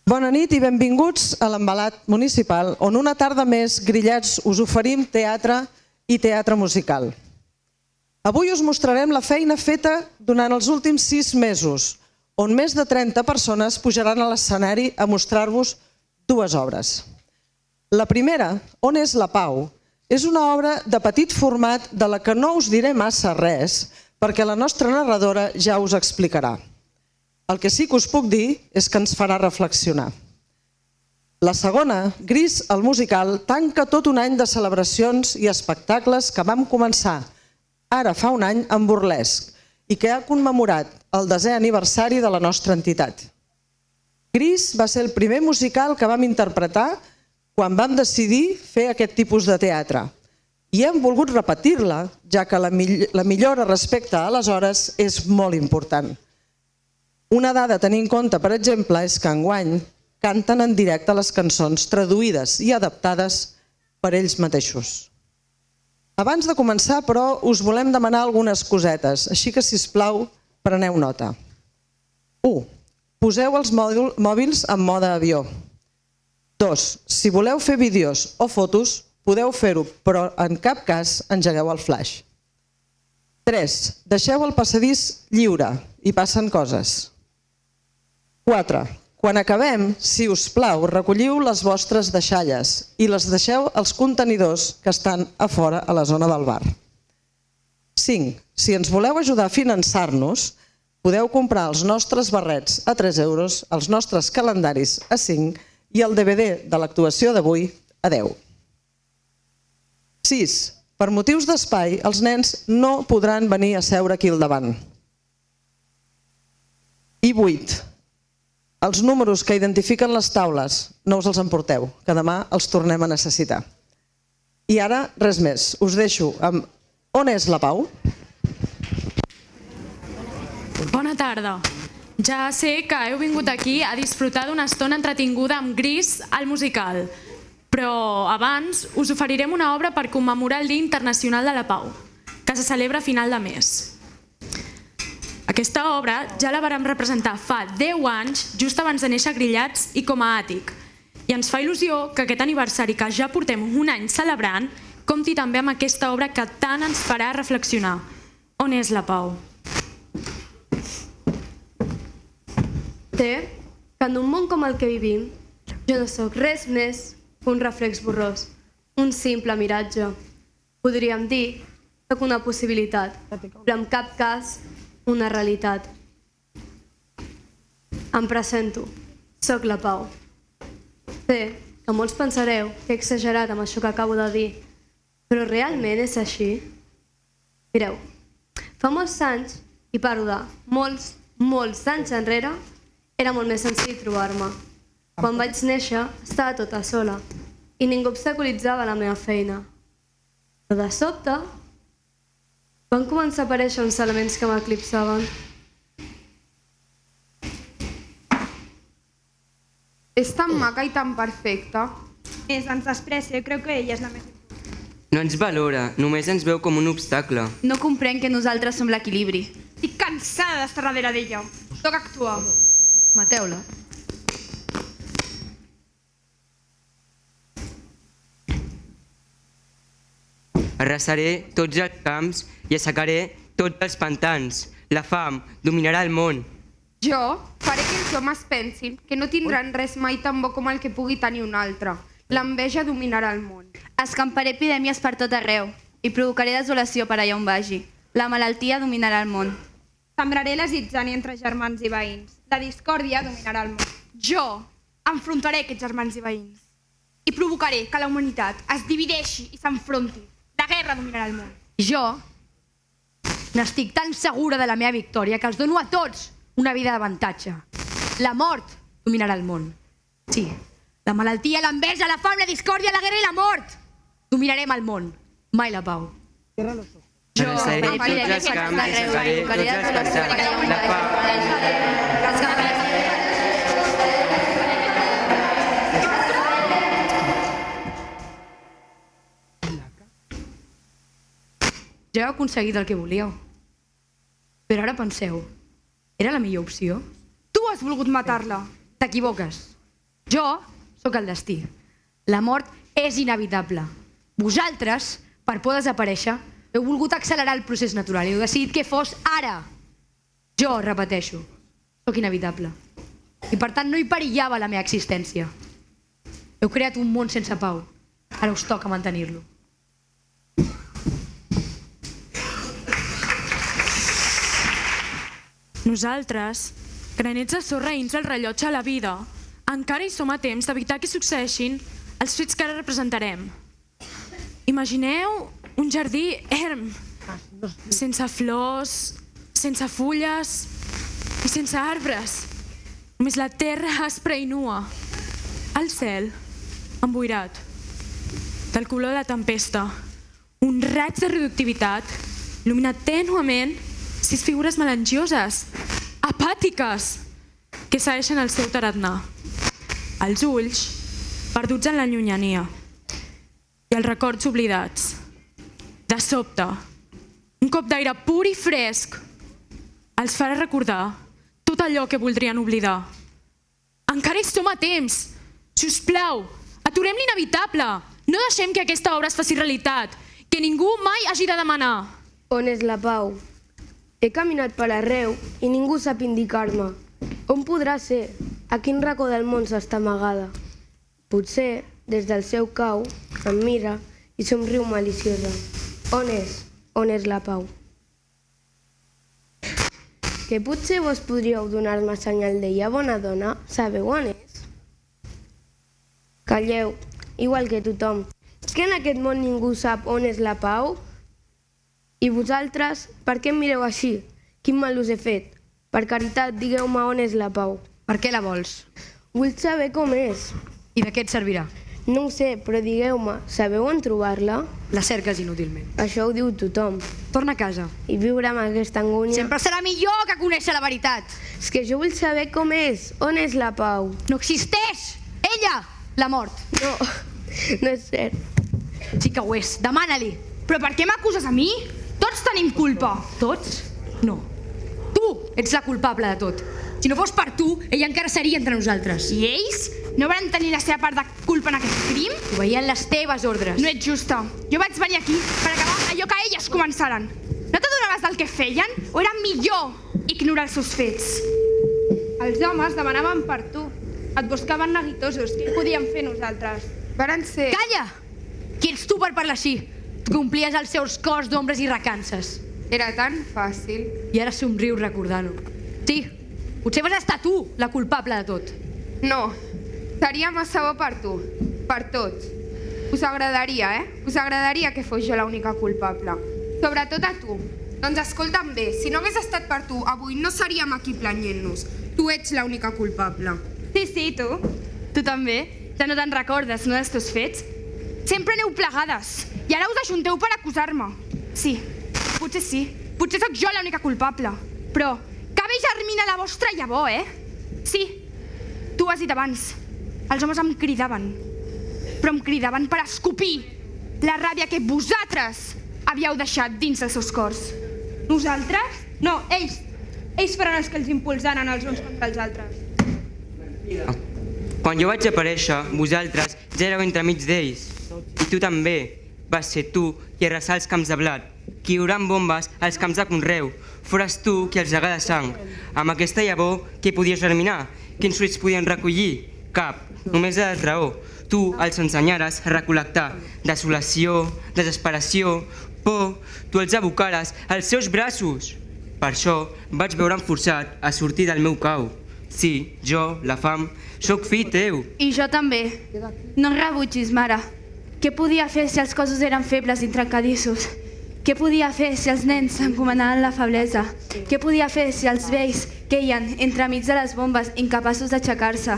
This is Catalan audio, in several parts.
Bona nit i benvinguts a l'Embalat Municipal, on una tarda més, grillats, us oferim teatre i teatre musical. Avui us mostrarem la feina feta durant els últims 6 mesos, on més de 30 persones pujaran a l'escenari a mostrar-vos 2 obres. La primera, On és la Pau?, és una obra de petit format de la que no us diré massa res, perquè la nostra narradora ja us explicarà. El que sí que us puc dir és que ens farà reflexionar. La segona, Gris, el musical, tanca tot un any de celebracions i espectacles que vam començar ara fa un any amb burlesc i que ha commemorat el 10è aniversari de la nostra entitat. Gris va ser el primer musical que vam interpretar quan vam decidir fer aquest tipus de teatre i hem volgut repetir-la, ja que la millora respecte a aleshores és molt important. Una dada a tenir en compte, per exemple, és que enguany canten en directe les cançons traduïdes i adaptades per ells mateixos. Abans de començar, però, us volem demanar algunes cosetes, així que, sisplau, preneu nota. 1. Poseu els mòbils en mode avió. 2. Si voleu fer vídeos o fotos, podeu fer-ho, però en cap cas engegueu el flaix. 3. Deixeu el passadís lliure i passen coses. 4. Quan acabem, si us plau, recolliu les vostres deixalles i les deixeu als contenidors que estan a fora a la zona del bar. 5. Si ens voleu ajudar a finançar-nos, podeu comprar els nostres barrets a 3 euros, els nostres calendaris a 5 i el DVD de l'actuació d'avui a 10. 6. Per motius d'espai, els nens no podran venir a seure aquí al davant. I 8. Els números que identifiquen les taules no us els emporteu, que demà els tornem a necessitar. I ara, res més. Us deixo amb On és la Pau? Bona tarda. Ja sé que heu vingut aquí a disfrutar d'una estona entretinguda amb Gris, el musical. Però abans us oferirem una obra per commemorar el Dia Internacional de la Pau, que se celebra a final de mes. Aquesta obra ja la vàrem representar fa 10 anys, just abans de néixer Grillats i com a àtic. I ens fa il·lusió que aquest aniversari que ja portem un any celebrant compti també amb aquesta obra que tant ens farà reflexionar. On és la Pau? Té que en un món com el que vivim, jo no sóc res més que un reflex borrós, un simple miratge. Podríem dir que una possibilitat, però en cap cas una realitat. Em presento, sóc la Pau. Sé que molts pensareu que he exagerat amb això que acabo de dir, però realment és així? Mireu, fa molts anys, i parlo de molts anys enrere, era molt més senzill trobar-me. Quan vaig néixer estava tota sola i ningú obstaculitzava la meva feina. Però de sobte van començar a aparèixer uns elements que m'eclipsaven. És tan maca i tan perfecta. Ens desprecia, creu que ella és la més important. No ens valora, només ens veu com un obstacle. No comprèn que nosaltres som l'equilibri. Estic cansada d'estar darrere d'ella. Toca actuar. Mateu-la. Arrasaré tots els camps i assecaré tots els pantans. La fam dominarà el món. Jo faré que els homes pensin que no tindran res mai tan bo com el que pugui tenir un altre. L'enveja dominarà el món. Escamparé epidèmies per tot arreu i provocaré desolació per allà on vagi. La malaltia dominarà el món. Sembraré la zitzània entre germans i veïns. La discòrdia dominarà el món. Jo enfrontaré aquests germans i veïns i provocaré que la humanitat es divideixi i s'enfronti. La guerra dominarà el món. Jo n'estic tan segura de la meva victòria que els dono a tots una vida d'avantatge. La mort dominarà el món. Sí, la malaltia, l'enveja, la fam, la discòrdia, la guerra i la mort. Dominarem el món, mai la pau. Arrasaré tots els camps i assecaré tots els pantans. La fam... Ja heu aconseguit el que volíeu. Però ara penseu, era la millor opció? Tu has volgut matar-la. T'equivoques. Jo sóc el destí. La mort és inevitable. Vosaltres, per por desaparèixer, heu volgut accelerar el procés natural i heu decidit que fos ara. Jo, repeteixo, sóc inevitable. I per tant no hi perillava la meva existència. Heu creat un món sense pau. Ara us toca mantenir-lo. Nosaltres, granets de sorra dins el rellotge a la vida, encara hi som a temps d'evitar que succeeixin els fets que ara representarem. Imagineu un jardí erm, sense flors, sense fulles i sense arbres. Només la terra aspra i nua. El cel, emboirat, del color de la tempesta. Un raig de radioactivitat il·lumina tènuement 6 figures melangioses, apàtiques, que segueixen el seu tarannà. Els ulls, perduts en la llunyania, i els records oblidats. De sobte, un cop d'aire pur i fresc els farà recordar tot allò que voldrien oblidar. Encara hi som a temps. Si us plau, aturem l'inevitable. No deixem que aquesta obra es faci realitat, que ningú mai hagi de demanar. On és la pau? He caminat per arreu i ningú sap indicar-me. On podrà ser? A quin racó del món s'està amagada? Potser, des del seu cau, em mira i somriu maliciosa. On és? On és la pau? Que potser vos podríeu donar-me senyal d'ella, bona dona? Sabeu on és? Calleu, igual que tothom. És que en aquest món ningú sap on és la pau? I vosaltres, per què em mireu així? Quin mal us he fet? Per caritat, digueu-me on és la pau. Per què la vols? Vull saber com és. I de què et servirà? No ho sé, però digueu-me, sabeu on trobar-la? La cerques inútilment. Això ho diu tothom. Torna a casa. I viure amb aquesta angúnia... Sempre serà millor que conèixer la veritat. És que jo vull saber com és. On és la pau? No existeix! Ella! La mort. No, no és cert. Sí que ho és. Demana-li. Però per què m'acuses a mi? Tots tenim culpa. Tots? No. Tu ets la culpable de tot. Si no fos per tu, ella encara seria entre nosaltres. I ells no van tenir la seva part de culpa en aquest crim? Ho veien les teves ordres. No ets justa. Jo vaig venir aquí per acabar allò que elles començaren. No t'adonaves del que feien? O era millor ignorar els seus fets? Els homes demanaven per tu. Et buscaven neguitosos. Què podíem fer nosaltres? Varen ser... Calla! Qui ets tu per parlar així? Tu complies els seus cors d'ombres i recances. Era tan fàcil. I ara somriu recordant-ho. Sí, potser vas estar tu la culpable de tot. No, seria massa bo per tu, per tots. Us agradaria, Us agradaria que fos jo l'única culpable. Sobretot a tu. Doncs escolta'm bé, si no hagués estat per tu, avui no seríem aquí planyent-nos. Tu ets l'única culpable. Sí, tu. Tu també. Ja no te'n recordes, no, dels teus fets? Sempre aneu plegades. I ara us ajunteu per acusar-me. Sí, potser sí. Potser sóc jo l'única culpable. Però que bé germina la vostra llavor, Sí, tu ho has dit abans. Els homes em cridaven. Però em cridaven per escopir la ràbia que vosaltres havíeu deixat dins dels seus cors. Nosaltres? No, ells. Ells faran els que els impulsaran els uns contra els altres. Quan jo vaig aparèixer, vosaltres ja éreu entremig d'ells. I tu també. Vas ser tu qui arrasà els camps de blat, qui lliurant bombes als camps de conreu. Fores tu qui els regà de sang. Amb aquesta llavor, què podia germinar? Quins fruits podien recollir? Cap, només la raó. Tu els ensenyares a recol·lectar desolació, desesperació, por. Tu els abocares als seus braços. Per això vaig veure'm forçat a sortir del meu cau. Sí, jo, la fam, sóc fill teu. I jo també. No em rebutgis, mare. Què podia fer si els cossos eren febles i trencadissos? Què podia fer si els nens encomanaven la feblesa? Què podia fer si els vells queien entremig de les bombes incapaços d'aixecar-se?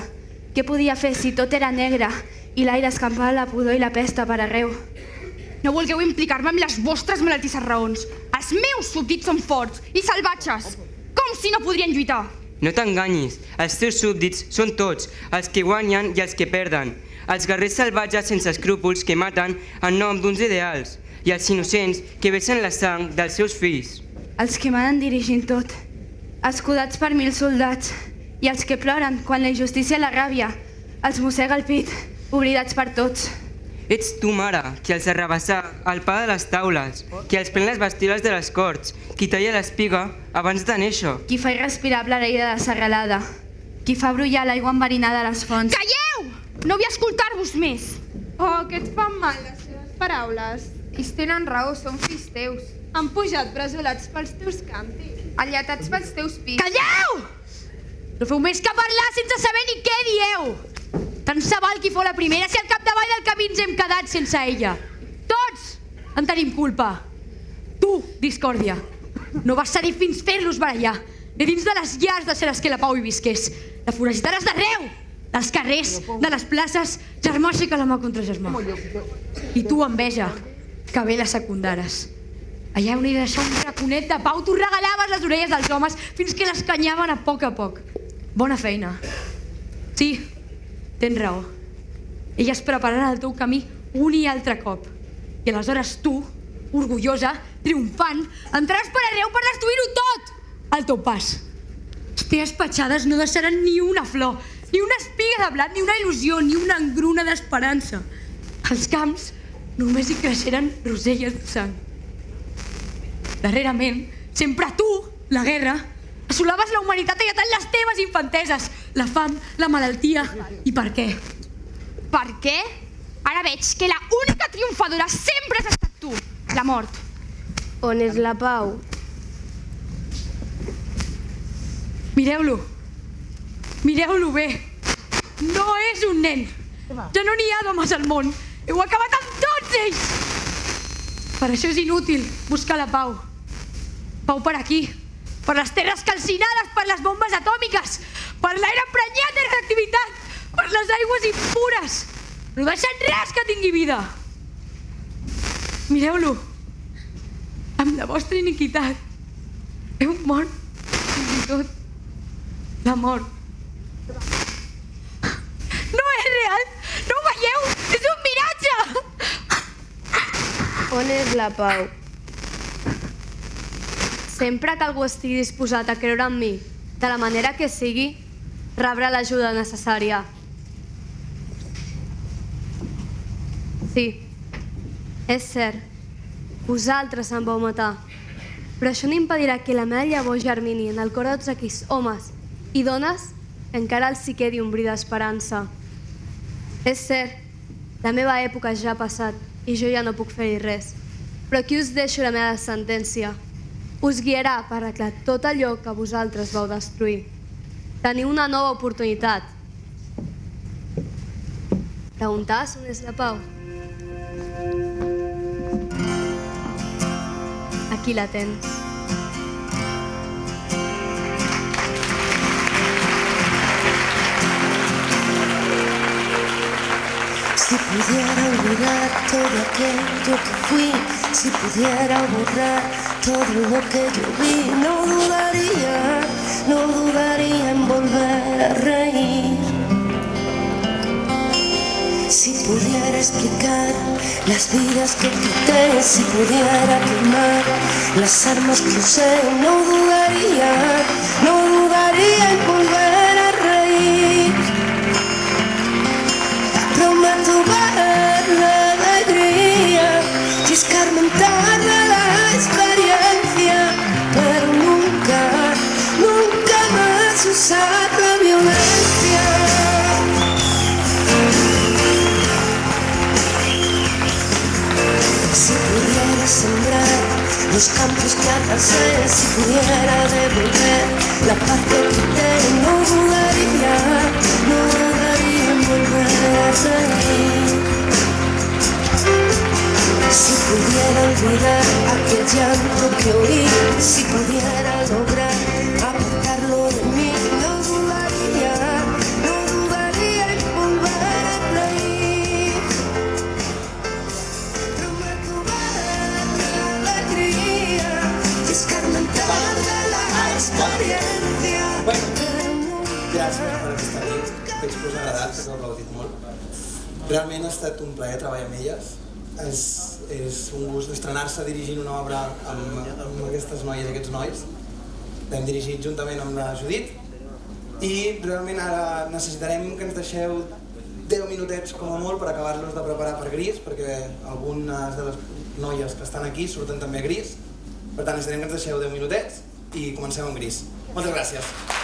Què podia fer si tot era negre i l'aire escampava la pudor i la pesta per arreu? No vulgueu implicar-me amb les vostres malaltisses raons. Els meus súbdits són forts i salvatges. Com si no podrien lluitar? No t'enganyis, els teus súbdits són tots, els que guanyen i els que perden. Els guerrers salvatges sense escrúpols que maten en nom d'uns ideals i els innocents que vessen la sang dels seus fills. Els que manen dirigint tot, escudats per 1000 soldats, i els que ploren quan la injustícia i la ràbia els mossega el pit, oblidats per tots. Ets tu, mare, qui els arrabassà el pa de les taules, qui els pren les bestioles de les corts, qui talla l'espiga abans de néixer. Qui fa irrespirable l'aire de la serralada. Qui fa brollar l'aigua enverinada a les fonts. Calleu! No vull escoltar-vos més. Oh, que et fan mal les seves paraules. Ells tenen raó, són fills teus. Han pujat braçolats pels teus càntics. Alletats pels teus pits. Calleu! No feu més que parlar sense saber ni què dieu. Tant se val qui fou la primera si al capdavall del camí ens hem quedat sense ella. Tots en tenim culpa. Tu, discòrdia, no vas cedir fins fer-los barallar, ni dins de les llars de ser que la Pau hi visqués. La foragitaràs d'arreu, dels carrers, de les places, germà aixeca la mà contra germà. I tu, enveja, que bé la secundares. Allà on hi deixar un raconet de Pau, tu regalaves les orelles dels homes fins que les canyaven a poc. Bona feina. Sí, tens raó. Ella es prepararà el teu camí un i altre cop. I aleshores tu, orgullosa, triomfant, entraràs per arreu per destruir-ho tot al teu pas. Les teves petjades no deixaran ni una flor, ni una espiga de blat, ni una il·lusió, ni una engruna d'esperança. Als camps només hi creixeran roselles de sang. Darrerament, sempre tu, la guerra, assolaves la humanitat alletant les teves infanteses, la fam, la malaltia. I per què? Per què? Ara veig que la única triomfadora sempre has estat tu, la mort. On és la Pau? Mireu-lo. Mireu-lo bé. No és un nen. Ja no n'hi ha d'homes al món. Heu acabat amb tots ells. Per això és inútil buscar la Pau. Pau per aquí, per les terres calcinades per les bombes atòmiques, per l'aire emprenyat de radioactivitat, per les aigües impures. No deixen res que tingui vida. Mireu-lo. Amb la vostra iniquitat heu mort fins i tot la mort. No és real! No ho veieu? És un miratge! On és la Pau? Sempre que algú estigui disposat a creure en mi, de la manera que sigui, rebrà l'ajuda necessària. Sí, és cert, vosaltres em vau matar, però això no impedirà que la meva llavor germini en el cor de tots aquells homes i dones que encara els hi quedi un bri d'esperança. És cert, la meva època ja ha passat i jo ja no puc fer-hi res, però aquí us deixo la meva sentència. Us guiarà per arreglar tot allò que vosaltres vau destruir. Teniu una nova oportunitat. Preguntàs on és la Pau? Aquí la tens. Si pudiera olvidar todo aquello que fui, si pudiera borrar todo lo que yo vi, no dudaría en volver a reír. Si pudiera explicar las vidas que quité, si pudiera quemar las armas que usé, no dudaría en volver a reír. Prometo ver la alegría y escarmentar la experiencia, pero nunca más usar la violencia. Si pudiera sembrar los campos que arrasé, si pudiera devolver la paz que quité, no dudaría en volver a reír. Si pudiera olvidar aquel llanto que oí, si pudiera lograr apartarlo de mí, no dudaría en volver a reír. Prometo ver la alegría y escarmentar de la experiencia. Gràcies per estar aquí. Veig que us ha agradat, que heu aplaudit molt. Realment ha estat un plaer treballar amb elles. És un gust estrenar-se dirigint una obra amb aquestes noies i aquests nois. L'hem dirigit juntament amb la Judit i realment ara necessitarem que ens deixeu 10 minutets com a molt per acabar-los de preparar per Gris, perquè algunes de les noies que estan aquí surten també a Gris. Per tant, necessitem que ens deixeu 10 minutets i comencem amb Gris. Moltes gràcies.